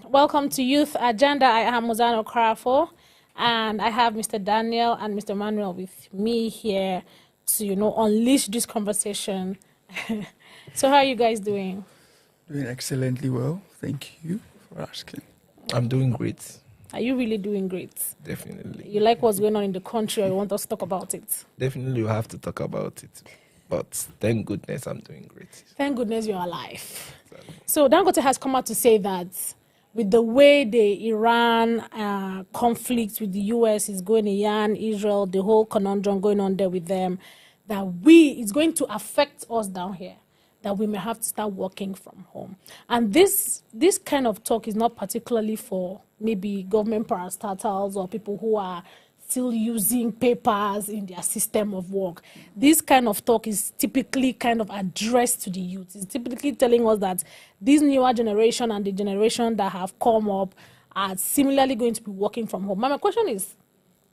Welcome to Youth Agenda. I am Muzano Krafo, and I have Mr. Daniel and Mr. Manuel with me here to, unleash this conversation. So how are you guys doing? Doing excellently well. Thank you for asking. I'm doing great. Are you really doing great? Definitely. You like what's going on in the country, or you want us to talk about it? Definitely, you have to talk about it. But thank goodness I'm doing great. Thank goodness you're alive. Exactly. So Dangote has come out to say that with the way the Iran conflict with the US is going, Iran, Israel, the whole conundrum going on there with them, that it's going to affect us down here, that we may have to start working from home. And this kind of talk is not particularly for maybe government parastatals or people who are still using papers in their system of work. This kind of talk is typically kind of addressed to the youth. It's typically telling us that this newer generation and the generation that have come up are similarly going to be working from home. My question is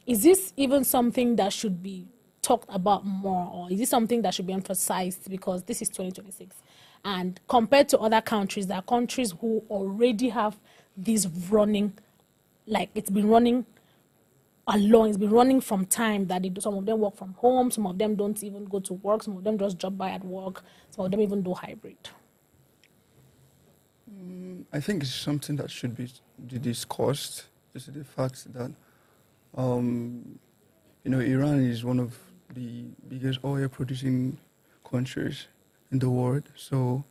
this even something that should be talked about more, or is this something that should be emphasized because this is 2026? And compared to other countries, there are countries who already have this running, like it's been running along, it's been running from time that some of them work from home, some of them don't even go to work, some of them just drop by at work, some of them even do hybrid. I think it's something that should be discussed. Is the fact that Iran is one of the biggest oil producing countries in the world, so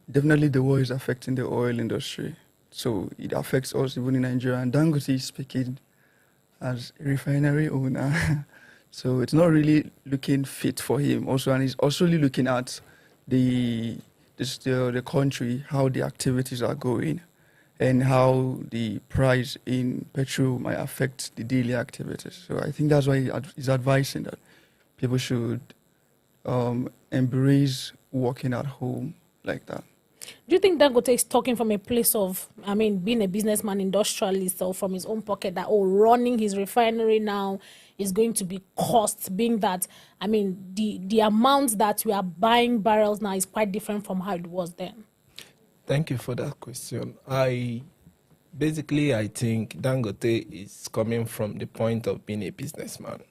definitely the war is affecting the oil industry, so it affects us even in Nigeria. And Dangote is speaking as a refinery owner. So it's not really looking fit for him also, and he's also looking at the country, how the activities are going and how the price in petrol might affect the daily activities. So I think that's why he's advising that people should embrace working at home like that. Do you think Dangote is talking from a place of, being a businessman, industrialist, or from his own pocket that, running his refinery now is going to be cost, being that, the amount that we are buying barrels now is quite different from how it was then? Thank you for that question. I think Dangote is coming from the point of being a businessman.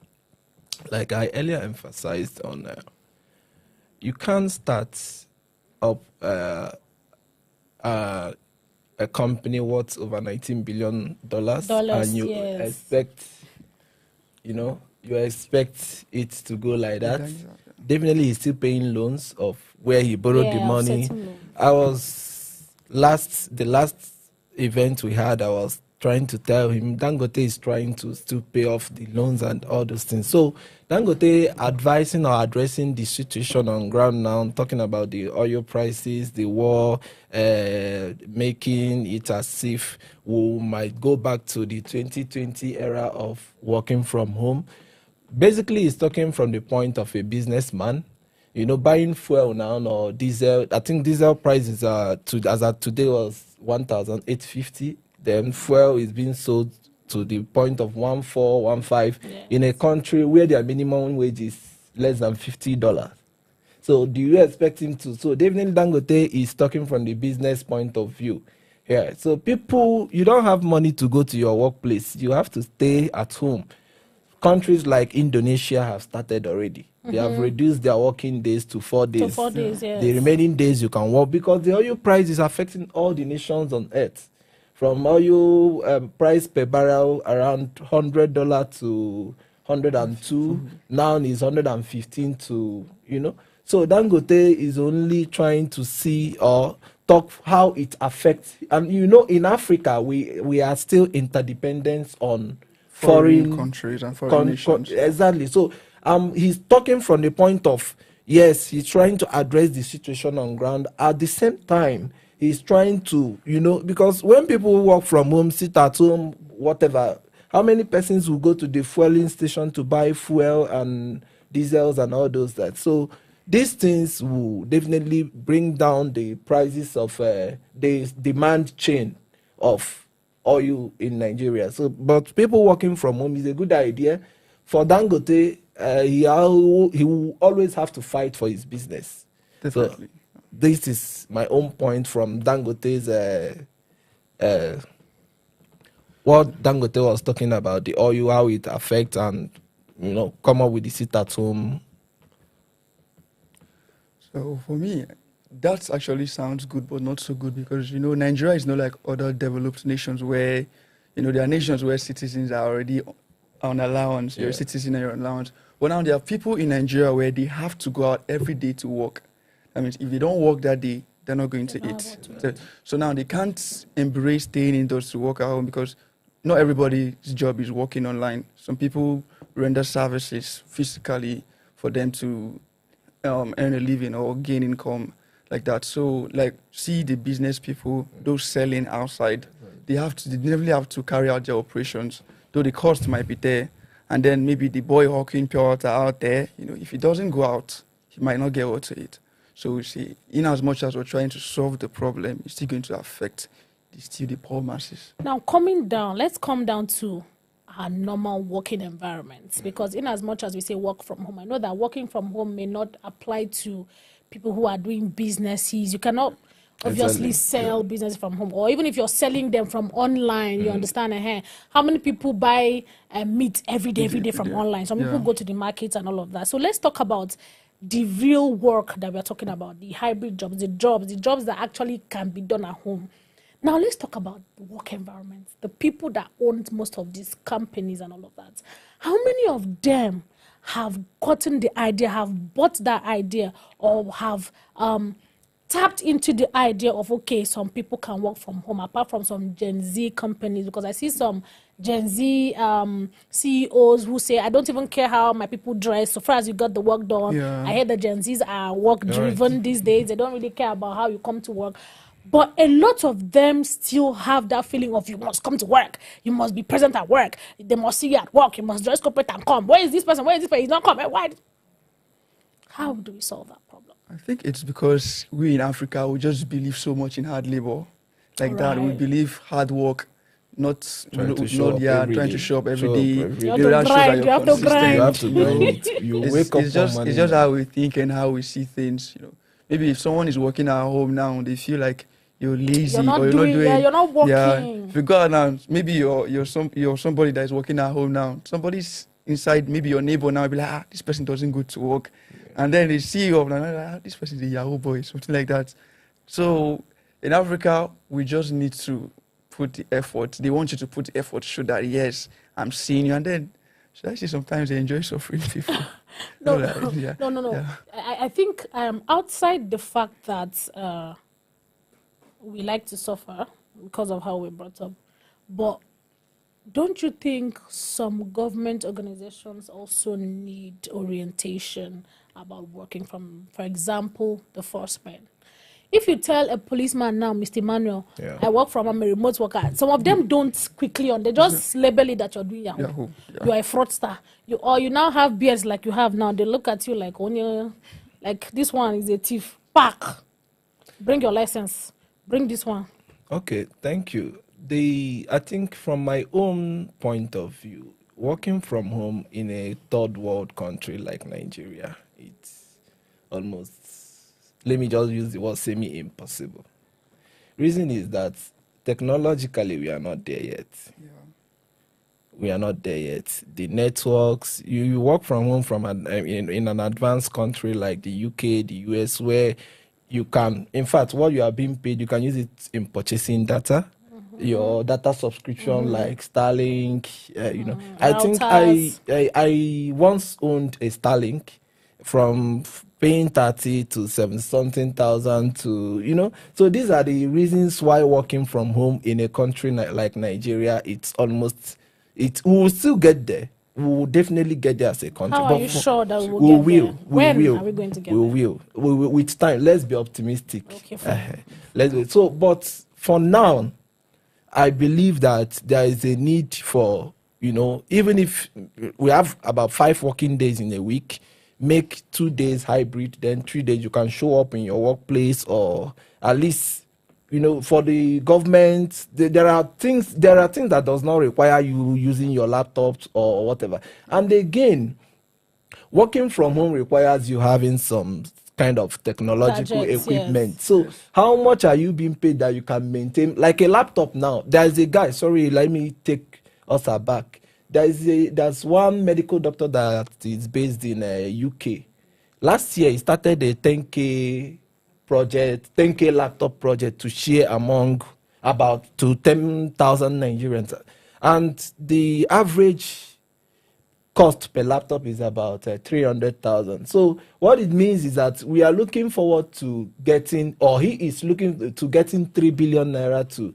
Like I earlier emphasized on, you can't start up a company worth over $19 billion, and you expect, you expect it to go like that. Definitely, he's still paying loans of where he borrowed the money. The last event we had, I was trying to tell him Dangote is trying to still pay off the loans and all those things. So Dangote advising or addressing the situation on ground now, talking about the oil prices, the war, making it as if we might go back to the 2020 era of working from home. Basically, he's talking from the point of a businessman. Buying fuel now or diesel. I think diesel prices as at today was 1,850. Then fuel is being sold to the point of 1,415 in a country where their minimum wage is less than $50. So do you expect him to? So definitely Dangote is talking from the business point of view. Yeah. So people, you don't have money to go to your workplace. You have to stay at home. Countries like Indonesia have started already. They have reduced their working days to 4 days. To 4 days, yes. The remaining days you can work because the oil price is affecting all the nations on earth. From oil price per barrel around $100 to 102, now is 115 to, So Dangote is only trying to see or talk how it affects. And, in Africa, we are still interdependent on foreign countries and foreign nations. Exactly. So he's talking from the point of, yes, he's trying to address the situation on ground. At the same time, he's trying to, because when people work from home, sit at home, whatever, how many persons will go to the fueling station to buy fuel and diesels and all those that? So these things will definitely bring down the prices of the demand chain of oil in Nigeria. So, but people working from home is a good idea. For Dangote, he will always have to fight for his business. Definitely. this is my own point from Dangote's what Dangote was talking about, the oil, how it affects, and come up with the sit at home. So for me, that actually sounds good, but not so good because Nigeria is not like other developed nations where there are nations where citizens are already on allowance. You're a citizen and you're on allowance. But now there are people in Nigeria where they have to go out every day to work. That means if they don't work that day, they're not going to eat. So now they can't embrace staying indoors to work at home because not everybody's job is working online. Some people render services physically for them to earn a living or gain income like that. So like see the business people, those selling outside, they definitely have to carry out their operations, though the cost might be there. And then maybe the boy hawking pure water out there, if he doesn't go out, he might not get what to eat. So you see, in as much as we're trying to solve the problem, it's still going to affect the poor masses. Now, let's come down to our normal working environments, because in as much as we say work from home, I know that working from home may not apply to people who are doing businesses. You cannot obviously sell business from home, or even if you're selling them from online, you understand. How many people buy meat every day from online? Some people go to the markets and all of that. So let's talk about the real work that we're talking about, the hybrid jobs, the jobs that actually can be done at home. Now let's talk about the work environments, the people that own most of these companies and all of that. How many of them have gotten the idea, have bought that idea, or have tapped into the idea of, okay, some people can work from home, apart from some Gen Z companies? Because I see some Gen Z CEOs who say, I don't even care how my people dress, so far as you got the work done. I heard the Gen Zs are work-driven these days. They don't really care about how you come to work. But a lot of them still have that feeling of, you must come to work, you must be present at work, they must see you at work, you must dress corporate and come. Where is this person? He's not coming. Why? How do we solve that problem? I think it's because we in Africa, we just believe so much in hard labor. Like that, we believe hard work, not trying to show up every day. You have to grind. You have to grind. Wake up. It's just how we think and how we see things. Maybe if someone is working at home now, they feel like you're lazy you're not working. If you go out now, maybe you're somebody that is working at home now. Somebody's inside, maybe your neighbor now, be like, this person doesn't go to work. And then they see you like, this person is a Yahoo boy, something like that. So in Africa, we just need to put the effort. They want you to put the effort to show that, yes, I'm seeing you. And then, should I say sometimes they enjoy suffering people? No. Yeah. I think outside the fact that we like to suffer because of how we're brought up, but don't you think some government organizations also need orientation about working from, for example, the force men? If you tell a policeman now, Mr. Emmanuel, I work from, I'm a remote worker, some of them don't quickly they just label it that you're doing Yahoo. You are a fraudster. You now have beards like you have now. They look at you like, like this one is a thief. Pack. Bring your license. Bring this one. Okay, thank you. I think from my own point of view, working from home in a third world country like Nigeria, it's almost, let me just use the word semi-impossible. Reason is that technologically we are not there yet. We are not there yet. The networks, you work from home in an advanced country like the UK, the US, where you can, in fact, what you are being paid, you can use it in purchasing data. Your data subscription like Starlink, I think I once owned a Starlink from paying 30 to 70-something thousand to, so these are the reasons why working from home in a country like Nigeria, we will still get there. We will definitely get there as a country. How are you sure that we will get there? When are we going to get there? We will. With time, let's be optimistic. Okay, fine. Let's do it. So, but for now, I believe that there is a need for, even if we have about 5 working days in a week, make 2 days hybrid, then 3 days you can show up in your workplace, or at least, for the government, there are things that does not require you using your laptops or whatever. And again, working from home requires you having some kind of technological Gadgets, equipment. yes. So how much are you being paid that you can maintain like a laptop now? There's a guy, sorry, let me take us aback. There's one medical doctor that is based in UK. Last year he started a 10K project, 10K laptop project to share among about to 10,000 Nigerians. And the average cost per laptop is about 300,000. So what it means is that we are looking forward to getting, or he is looking to getting 3 billion naira to,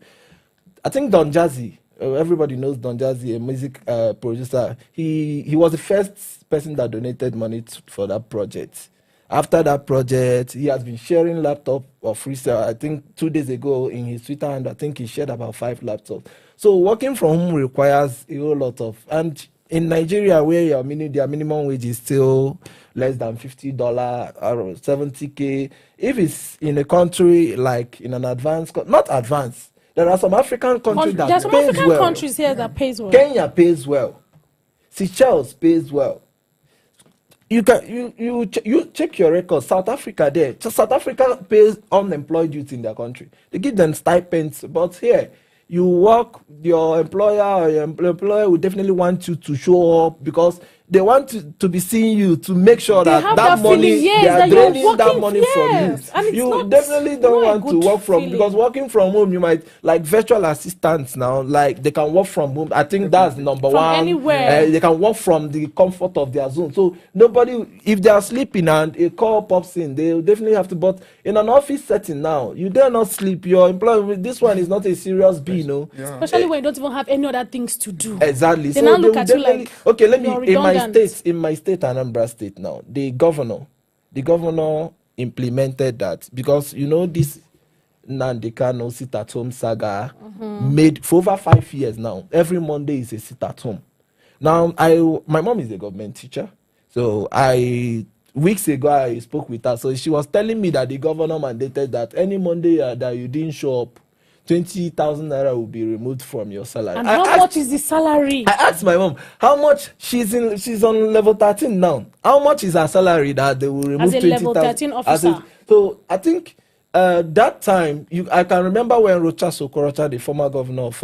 I think Don Jazzy, everybody knows Don Jazzy, a music producer. He was the first person that donated money for that project. After that project, he has been sharing laptop or free sale. I think 2 days ago in his Twitter, and I think he shared about 5 laptops. So working from home requires a whole lot of, and in Nigeria, where their minimum wage is still less than $50 or 70K, if it's in a country like in an advanced, not advanced, there are some African countries that There's some pays African well. countries here that pays well. Kenya pays well. Seychelles pays well. You can you check your records. South Africa there. So South Africa pays unemployed youth in their country. They give them stipends. But here, you work, your employer or your employer will definitely want you to show up because they want to be seeing you to make sure They that have that that money, feeling, yes, they are that you're draining that working, money yes. from And you. it's You not- definitely don't not a want to good work from feeling. because working from home, you might like virtual assistants now, like they can work from home. I think that's number From one. anywhere. They can work from the comfort of their zone. So nobody, if they are sleeping and a call pops in, they will definitely have to. But in an office setting now, you dare not sleep. Your employer, this one is not a serious B, no. Yeah. Especially when you don't even have any other things to do. Exactly. They So now they look will at you definitely like okay. Let me you're in my redundant. state, Anambra State now. The governor implemented that because you know this Nnamdi Kanu sit at home saga made for over 5 years now. Every Monday is a sit at home. Now my mom is a government teacher, so weeks ago I spoke with her. So she was telling me that the governor mandated that any Monday that you didn't show up, 20,000 naira will be removed from your salary. And how much is the salary? I asked my mom how much she's on level 13 now. How much is her salary that they will remove As a 20,000 level 13 officer. So I think that time I can remember when Rocha Sokorocha, the former governor of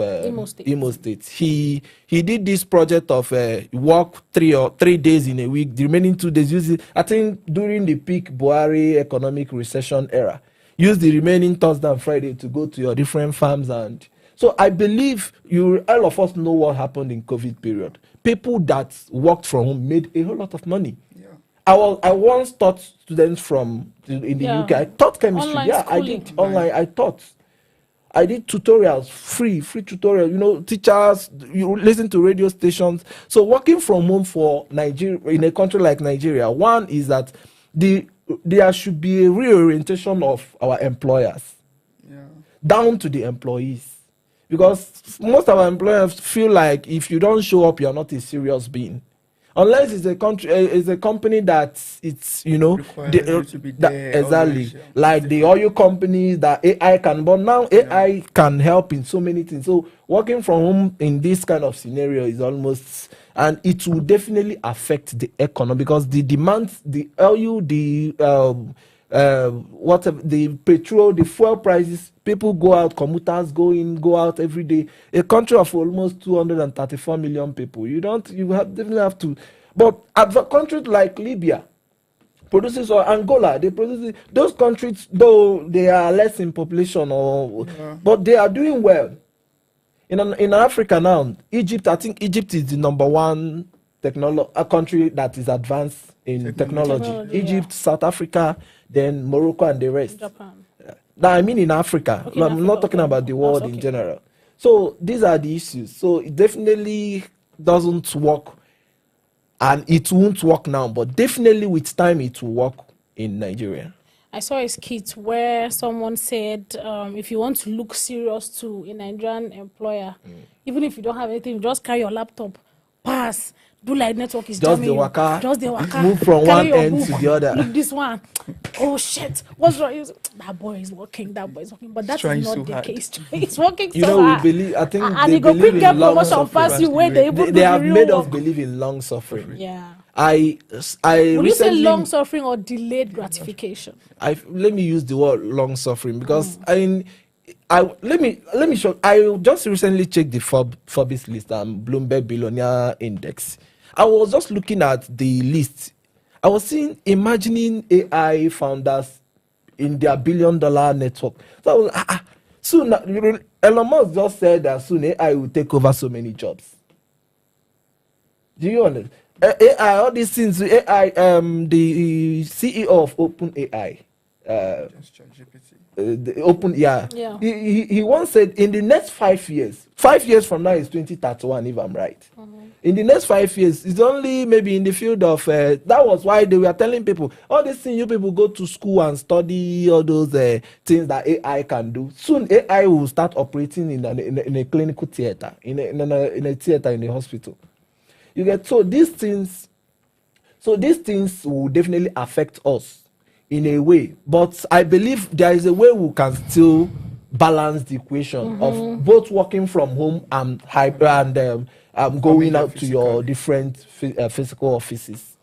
Imo State, he did this project of work 3 days in a week, the remaining 2 days using, I think during the peak Buhari economic recession era. Use the remaining Thursday and Friday to go to your different farms. And so I believe all of us know what happened in COVID period. People that worked from home made a whole lot of money. Yeah. I once taught students in the UK. I taught chemistry. Online I schooling. did online. I did tutorials, free tutorials. You know, teachers, you listen to radio stations. So working from home for Nigeria, in a country like Nigeria, one is that there should be a reorientation of our employers down to the employees, because most of our employers feel like if you don't show up, you're not a serious being, unless it's a company that it's Requires you to be there exactly always, yeah. like the oil companies that AI can, but now AI can help in so many things. So working from home in this kind of scenario is almost, and it will definitely affect the economy because the demand, the oil, the whatever, the petrol, the fuel prices, people go out, commuters go in, go out every day. A country of almost 234 million people, definitely have to. But countries like Libya produces, or Angola, they produce, those countries, though they are less in population, but they are doing well. In Africa now, Egypt, I think Egypt is the number one country that is advanced in technology. Egypt, South Africa, then Morocco and the rest. Japan. Now, I mean in Africa. Okay, I'm not talking about the world in general. So these are the issues. So it definitely doesn't work, and it won't work now, but definitely with time it will work in Nigeria. I saw a skit where someone said, if you want to look serious to a Nigerian employer, even if you don't have anything, just carry your laptop, pass, do like network is Just jamming the you. waka, Just the waka. move from Carry one your end book. to the other. Look this one. Oh shit, what's wrong? That boy is working. That boy is working. But that's Trying not so the hard. case. He's working You so know, we hard. believe. I think And they he go believe quick get in long promotion suffering. fast you where they able to They have do the made real us work. believe in long suffering. Yeah. I Would you say recently long suffering or delayed gratification? let me use the word long suffering because let me show. I just recently checked the Forbes list and Bloomberg Billionaire Index. I was just looking at the list. I was imagining AI founders in their $1 billion network. So I was soon Elon Musk just said that soon AI will take over so many jobs. Do you understand? AI, all these things, AI, the CEO of OpenAI, Yeah. He once said in the next 5 years from now is 2031, if I'm right. In the next 5 years, it's only maybe in the field of, that was why they were telling people, all these things, you people go to school and study all those things that AI can do. Soon AI will start operating in a clinical theater, in a theater in a hospital. You get so these things will definitely affect us in a way, but I believe there is a way we can still balance the equation of both working from home and hybrid and going out to your different physical offices.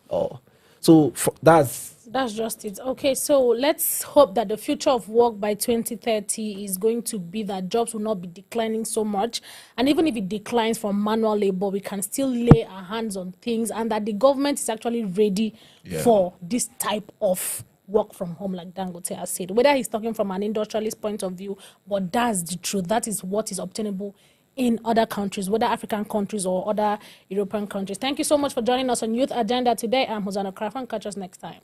That's just it. Okay, so let's hope that the future of work by 2030 is going to be that jobs will not be declining so much. And even if it declines from manual labor, we can still lay our hands on things, and that the government is actually ready for this type of work from home, like Dangote has said. Whether he's talking from an industrialist point of view, but that's the truth. That is what is obtainable in other countries, whether African countries or other European countries. Thank you so much for joining us on Youth Agenda today. I'm Hosanna Krafan. Catch us next time.